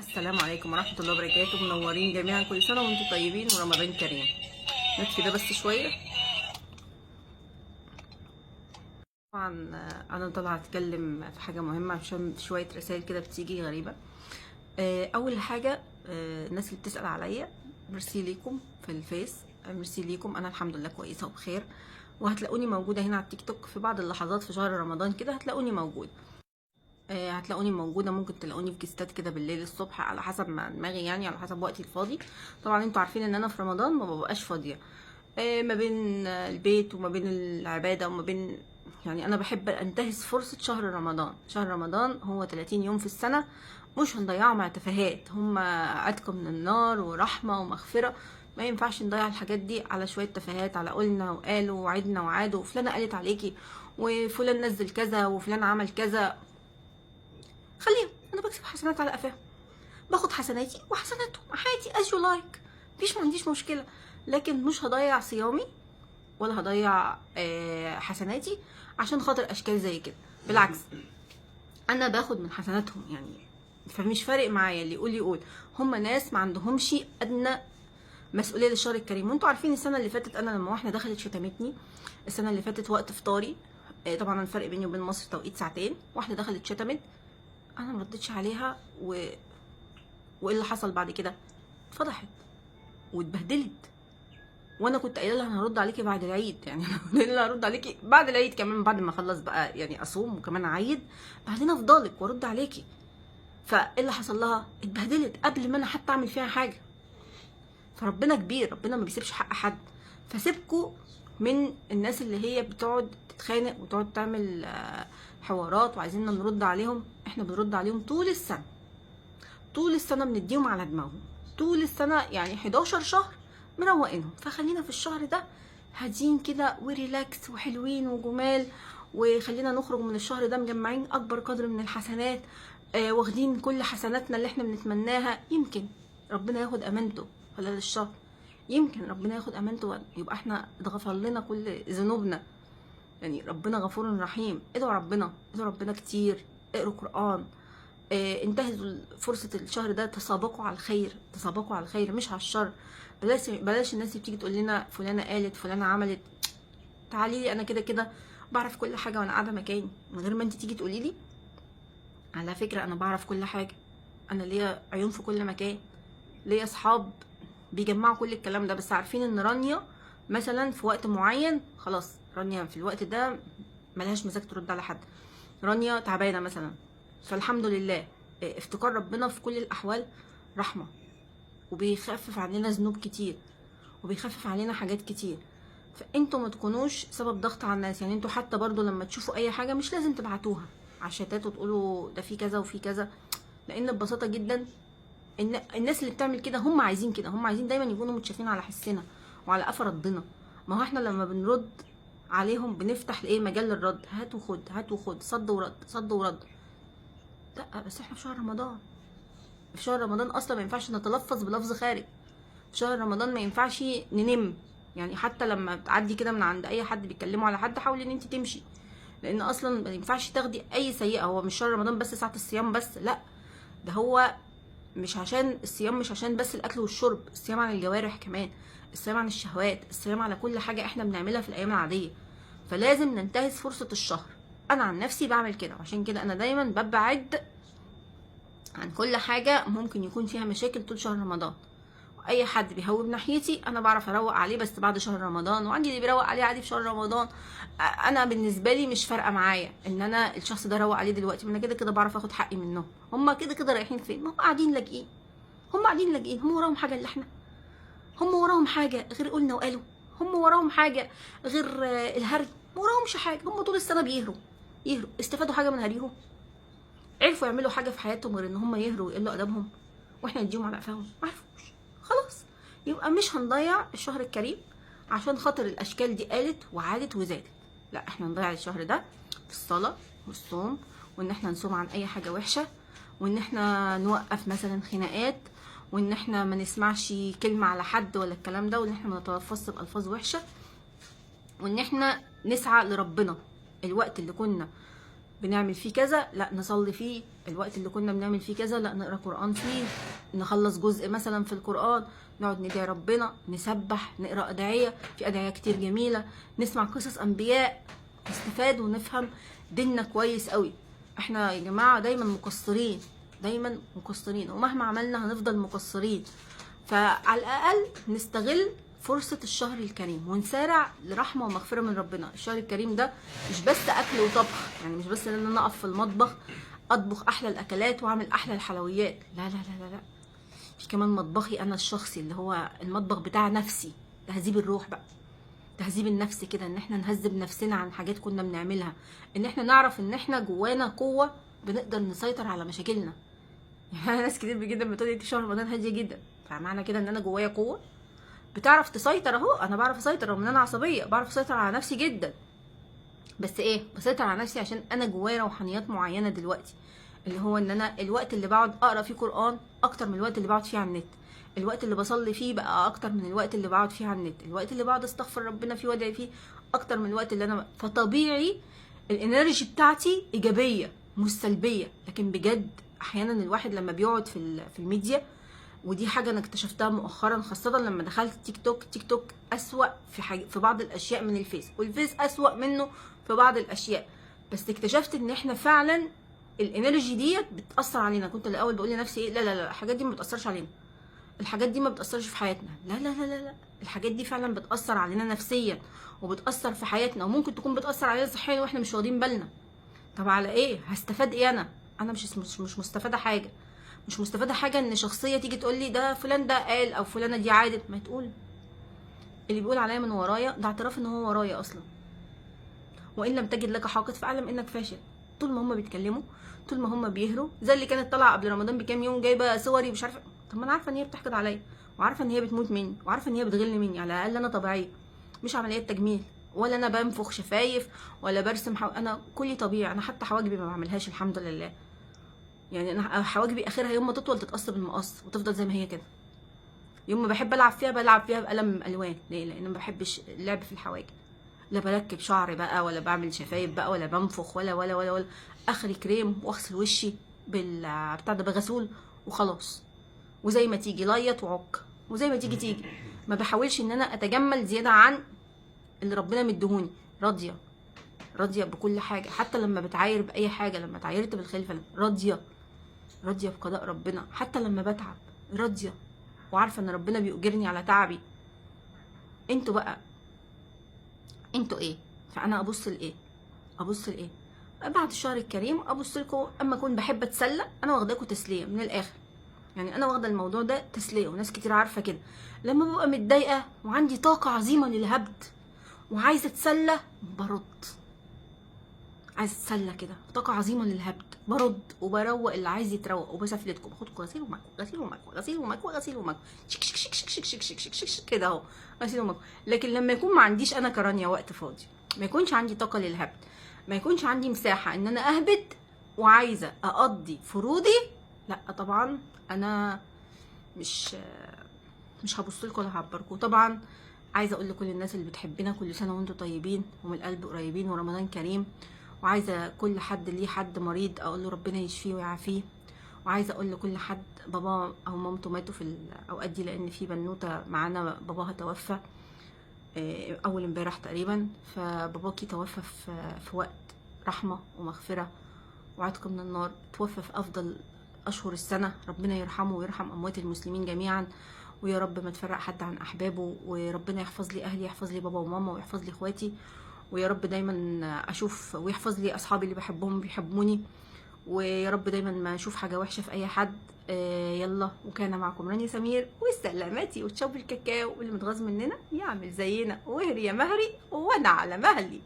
السلام عليكم ورحمة الله وبركاته. منورين جميعا، كل سنة وانتم طيبين ورمضان كريم. نطفي ده بس شوية. طبعا انا طالعة اتكلم في حاجة مهمة عشان شوية رسائل كده بتيجي غريبة. اول حاجة، الناس اللي بتسأل عليا، ميرسي ليكم في الفيس. ميرسي ليكم، انا الحمد لله كويسة وبخير، وهتلاقوني موجودة هنا على التيك توك في بعض اللحظات في شهر رمضان كده. هتلاقوني موجودة، هتلاقوني موجوده. ممكن تلاقوني في جستات كده بالليل الصبح على حسب ما دماغي، يعني على حسب وقتي الفاضي. طبعا انتوا عارفين ان انا في رمضان ما ببقاش فاضيه، ما بين البيت وما بين العباده وما بين، يعني انا بحب انتهز فرصه شهر رمضان. شهر رمضان هو 30 يوم في السنه، مش هنضيعه مع تفاهات. هم عتق من النار ورحمه ومغفره. ما ينفعش نضيع الحاجات دي على شويه تفاهات، على قلنا وقالوا وعدنا وعادوا وفلانه قالت عليكي وفلان نزل كذا وفلان عمل كذا. خليهم، انا بكسب حسنات على قفاهم، باخد حسناتي وحسناتهم عادي as you like. مفيش، ما عنديش مشكله. لكن مش هضيع صيامي ولا هضيع حسناتي عشان خاطر اشكال زي كده. بالعكس، انا باخد من حسناتهم يعني. فمش فارق معايا، اللي يقول يقول. هم ناس ما عندهمش ادنى مسؤوليه للشهر الكريم. وانتوا عارفين السنه اللي فاتت انا لما واحده دخلت شتمتني، السنه اللي فاتت وقت فطاري، طبعا الفرق بيني وبين مصر توقيت ساعتين، واحده دخلت شتمت، انا مردتش عليها وايه اللي حصل بعد كده؟ اتفضحت واتبهدلت. وانا كنت قايله لها انا هرد عليكي بعد العيد، يعني انا قايله لها هرد عليكي بعد العيد كمان، بعد ما اخلص بقى يعني اصوم وكمان اعيد، بعدين افضلك وارد عليكي. فايه اللي حصل لها؟ اتبهدلت قبل ما انا حتى اعمل فيها حاجه. فربنا كبير، ربنا ما بيسيبش حق حد. فسيبكوا من الناس اللي هي بتقعد تتخانق وتقعد تعمل حوارات وعايزيننا نرد عليهم. احنا بنرد عليهم طول السنه، طول السنه بنديهم على دماغهم، طول السنه يعني 11 شهر مروقينهم. فخلينا في الشهر ده هادين كده وريلاكس وحلوين وجمال، وخلينا نخرج من الشهر ده مجمعين اكبر قدر من الحسنات، واخدين كل حسناتنا اللي احنا بنتمناها. يمكن ربنا ياخد امانته خلال الشهر، يمكن ربنا ياخد امانته، يبقى احنا اتغفر لنا كل ذنوبنا. يعني ربنا غفور رحيم. ادعوا ربنا، ادعوا ربنا كتير، اقروا قرآن، انتهزوا فرصة الشهر ده، تسابقوا على الخير، تسابقوا على الخير مش على الشر. بلاش الناس اللي بتيجي تقول لنا فلانة قالت فلانة عملت. تعالي لي، انا كده كده بعرف كل حاجة وانا قاعدة مكاني، من غير ما انت تيجي تقولي لي. على فكرة انا بعرف كل حاجة، انا ليا عيون في كل مكان، ليا اصحاب بيجمعوا كل الكلام ده، بس عارفين ان رانيا مثلا في وقت معين، خلاص رانيا في الوقت ده ملهاش مزاج ترد على حد، رانيا تعبانه مثلا. فالحمد لله، افتكار ربنا في كل الاحوال رحمه، وبيخفف عننا ذنوب كتير، وبيخفف علينا حاجات كتير. فانتوا ما تكونوش سبب ضغط على الناس. يعني انتوا حتى برضو لما تشوفوا اي حاجه مش لازم تبعتوها على الشتات وتقولوا ده في كذا وفي كذا، لان ببساطه جدا الناس اللي بتعمل كده هم عايزين كده، هم عايزين دايما يكونوا متشافين على حسنا وعلى قفا ردنا. ما هو احنا لما بنرد عليهم بنفتح ايه؟ مجال للرد، هات وخد هات وخد، صد ورد صد ورد. لا بس احنا في شهر رمضان، في شهر رمضان اصلا ما ينفعش نتلفظ بلفظ خارج. في شهر رمضان ما ينفعش ننم. يعني حتى لما بتعدي كده من عند اي حد بيتكلموا على حد، حاولي ان انت تمشي، لان اصلا ما ينفعش تاخدي اي سيئه. هو مش شهر رمضان بس ساعه الصيام بس، لا، ده هو مش عشان الصيام، مش عشان بس الاكل والشرب، الصيام عن الجوارح كمان، الصيام عن الشهوات، الصيام على كل حاجه احنا بنعملها في الايام العاديه. فلازم ننتهز فرصه الشهر. انا عن نفسي بعمل كده، عشان كده انا دايما ببعد عن كل حاجه ممكن يكون فيها مشاكل طول شهر رمضان. واي حد بيهوب ناحيتي انا بعرف اروق عليه بس بعد شهر رمضان، وعندي اللي بيروق عليه عادي في شهر رمضان. انا بالنسبه لي مش فارقه معايا ان انا الشخص ده روق عليه دلوقتي، ما انا كده كده بعرف اخد حقي منهم. هم كده كده رايحين فين؟ ما هم قاعدين لاجئين، هم قاعدين لاجئين. هم وراهم حاجه اللي احنا؟ هم وراهم حاجه غير قلنا وقالوا؟ هم وراهم حاجه غير الهري؟ ما وراهمش حاجه. هم طول السنه بيهروا، يهروا. استفادوا حاجه من هريهم؟ عرفوا يعملوا حاجه في حياتهم غير ان هم يهروا ويقلوا ادبهم واحنا نديهم على قفاهم؟ ما عرفوش. خلاص، يبقى مش هنضيع الشهر الكريم عشان خاطر الاشكال دي قالت وعادت وزادت. لا، احنا نضيع الشهر ده في الصلاه والصوم، وان احنا نصوم عن اي حاجه وحشه، وان احنا نوقف مثلا خناقات، وان احنا ما نسمعش كلمه على حد ولا الكلام ده، وان احنا ما نتلفظش بالفاظ وحشه، وان احنا نسعى لربنا. الوقت اللي كنا بنعمل فيه كذا لا نصلي فيه، الوقت اللي كنا بنعمل فيه كذا لا نقرا قران فيه، نخلص جزء مثلا في القران، نقعد ندعي ربنا، نسبح، نقرا ادعيه، في ادعيه كتير جميله، نسمع قصص انبياء، نستفاد ونفهم ديننا كويس قوي. احنا يا جماعه دايما مقصرين، دايما مقصرين، ومهما عملنا هنفضل مقصرين. فعلى الاقل نستغل فرصة الشهر الكريم ونسارع لرحمة ومغفرة من ربنا. الشهر الكريم ده مش بس اكل وطبخ، يعني مش بس ان انا اقف في المطبخ اطبخ احلى الاكلات واعمل احلى الحلويات، لا لا لا لا لا، في كمان مطبخي انا الشخصي اللي هو المطبخ بتاع نفسي، تهذيب الروح بقى، تهذيب النفس كده، ان احنا نهذب نفسنا عن حاجات كنا بنعملها، ان احنا نعرف ان احنا جوانا قوة بنقدر نسيطر على مشاكلنا. يعني ناس كتير جدا بتقولي انت شهر رمضان هادية جدا، فمعنى كده ان انا جوايا قوة بتعرف تسيطر. اهو انا بعرف اسيطر رغم ان انا عصبيه، بعرف اسيطر على نفسي جدا، بس ايه، بسيطر على نفسي عشان انا جوايا روحانيات معينه دلوقتي، اللي هو ان انا الوقت اللي بقعد اقرا فيه قران اكتر من الوقت اللي بقعد فيه على النت، الوقت اللي بصلي فيه بقى اكتر من الوقت اللي بقعد فيه على النت، الوقت اللي بقعد استغفر ربنا فيه وادعي فيه اكتر من الوقت اللي انا، فطبيعي الانرجي بتاعتي ايجابيه مش سلبيه. لكن بجد احيانا الواحد لما بيقعد في الميديا، ودي حاجة أنا اكتشفتها مؤخرا خاصة لما دخلت تيك توك، تيك توك أسوأ في بعض الأشياء من الفيس، والفيس أسوأ منه في بعض الأشياء، بس اكتشفت إن إحنا فعلا الانرجي ديت بتأثر علينا. كنت الأول بقول لنفسي إيه، لا لا لا الحاجات دي ما بتأثرش علينا، الحاجات دي ما بتأثرش في حياتنا، لا لا لا لا لا، الحاجات دي فعلا بتأثر علينا نفسيا وبتأثر في حياتنا، وممكن تكون بتأثر علينا صحيا وإحنا مش واخدين بالنا. طب على إيه؟ هستفاد إيه أنا؟ أنا مش مستفادة حاجة، مش مستفاده حاجه ان شخصيه تيجي تقول لي ده فلان ده قال او فلانه دي عادت. ما تقول اللي بيقول عليا من ورايا ده اعتراف ان هو ورايا اصلا، وان لم تجد لك حاقد فاعلم انك فاشل. طول ما هم بيتكلموا، طول ما هم بيهروا، زي اللي كانت طالعه قبل رمضان بكام يوم جايبه صوري مش عارفه، طب ما انا عارفه ان هي بتحقد عليا، وعارفه ان هي بتموت مني، وعارفه ان هي بتغل مني، على الاقل انا طبيعيه، مش عمليات تجميل، ولا انا بنفخ شفايف ولا برسم انا كلي طبيعي. انا حتى حواجبي ما بعملهاش الحمد لله، يعني انا حواجبي اخرها يوم ما تطول تتقص بالمقص وتفضل زي ما هي كده. يوم ما بحب العب فيها بلعب فيها بقلم الوان، ليه؟ لان ما بحبش اللعب في الحواجب، لا بركب شعر بقى ولا بعمل شفايف بقى ولا بنفخ ولا اخري كريم واغسل وشي بتاع ده بغسول وخلاص، وزي ما تيجي ليط وعك، وزي ما تيجي تيجي، ما بحاولش ان انا اتجمل زياده عن اللي ربنا مديهوني. راضيه، راضيه بكل حاجه، حتى لما بتعاير باي حاجه، لما اتعايرت بالخلفه راضيه، راضيه بقضاء ربنا، حتى لما بتعب راضيه وعارفه ان ربنا بيؤجرني على تعبي. انتوا بقى انتوا ايه؟ فانا ابص لايه؟ ابص لايه؟ بعد الشهر الكريم ابص لكم، اما اكون بحب اتسلى انا واخداكم تسليه من الاخر، يعني انا واخده الموضوع ده تسليه، وناس كتير عارفه كده. لما ببقى متضايقه وعندي طاقه عظيمه للهبد وعايزه اتسلى برد، عايزه اتسلى كده، طاقه عظيمه للهبد، برد وبروق اللي عايز يتروق، وبسفلتكم باخدكم غسيل ومكوى، غسيل ومكوى، غسيل ومكوى، غسيل ومكوى، شك شك شك شك شك شك شك شك شك كده اهو، غسيل ومكوى. لكن لما يكون ما عنديش انا كرانيا وقت فاضي، ما يكونش عندي طاقه للهبد، ما يكونش عندي مساحه ان انا اهبد وعايزه اقضي فروضي، لا طبعا انا مش هبص لكم ولا هعبركم. طبعا عايزه اقول لكل الناس اللي بتحبنا كل سنه وانتم طيبين ومن القلب قريبين ورمضان كريم، وعايزه كل حد ليه حد مريض اقول له ربنا يشفيه ويعافيه، وعايزه اقول لكل حد بابا او مامته ماتوا في الاوقات دي، لان في بنوته معانا باباها توفى اول امبارح تقريبا، فباباكي توفى في وقت رحمه ومغفره وعتق من النار، توفى في افضل اشهر السنه، ربنا يرحمه ويرحم اموات المسلمين جميعا، ويا رب ما تفرق حد عن احبابه، وربنا يحفظ لي اهلي، يحفظ لي بابا وماما، ويحفظ لي اخواتي، ويا رب دايما اشوف، ويحفظ لي اصحابي اللي بحبهم بيحبوني، ويا رب دايما ما اشوف حاجه وحشه في اي حد. يلا، وكان معكم رانيا سمير، والسلاماتي وتشوفوا الكاكاو، واللي متغاظ مننا يعمل زينا، وهري يا مهري وانا على مهلي.